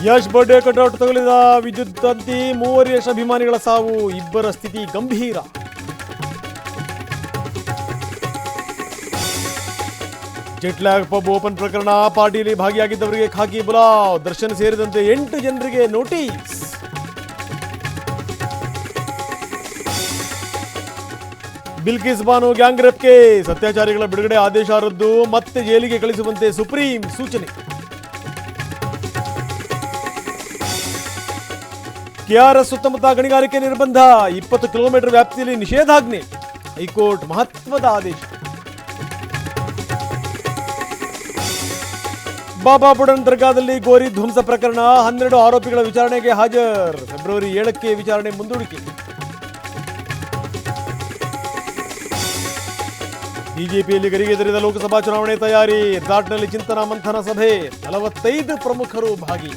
Yash birthday cutout ತಗುಲಿದ ವಿದ್ಯುತ್ ತಂತಿ, ಮೂವರು ಯಶ್ ಅಭಿಮಾನಿಗಳ ಸಾವು, ಇಬ್ಬರ ಸ್ಥಿತಿ ಗಂಭೀರ. ಜೆಟ್ಲ್ಯಾಗ್ ಪಬ್ ಓಪನ್ ಪ್ರಕರಣ, ಪಾರ್ಟಿಯಲ್ಲಿ ಭಾಗಿಯಾಗಿದ್ದವರಿಗೆ ಖಾಕಿ ಬುಲಾವ್, ದರ್ಶನ್ ಸೇರಿದಂತೆ 8 ಜನರಿಗೆ notice. Bilkis Bano gang rape case, ಅತ್ಯಾಚಾರಿಗಳ ಬಿಡುಗಡೆ ಆದೇಶ ರದ್ದು, ಮತ್ತೆ ಜೈಲಿಗೆ ಕಳಿಸುವಂತೆ ಸುಪ್ರೀಂ ಸೂಚನೆ. ಕೆಆರ್ಎಸ್ ಸುತ್ತಮುತ್ತ ಗಣಿಗಾರಿಕೆ ನಿರ್ಬಂಧ, 20 ಕಿಲೋಮೀಟರ್ ವ್ಯಾಪ್ತಿಯಲ್ಲಿ ನಿಷೇಧಾಜ್ಞೆ, ಹೈಕೋರ್ಟ್ ಮಹತ್ವದ ಆದೇಶ. ಬಾಬಾ ಬುಡನ್ ದರ್ಗಾದಲ್ಲಿ ಗೋರಿ ಧ್ವಂಸ ಪ್ರಕರಣ, 12 ಆರೋಪಿಗಳ ವಿಚಾರಣೆಗೆ ಹಾಜರ್, ಫೆಬ್ರವರಿ 7ಕ್ಕೆ ವಿಚಾರಣೆ ಮುಂದೂಡಿಕೆ. ಬಿಜೆಪಿಯಲ್ಲಿ ಗರಿಗೆದರಿದ ಲೋಕಸಭಾ ಚುನಾವಣೆ ತಯಾರಿ, ಘಾಟ್ನಲ್ಲಿ ಚಿಂತನಾ ಮಂಥನ ಸಭೆ, 45 ಪ್ರಮುಖರು ಭಾಗಿ.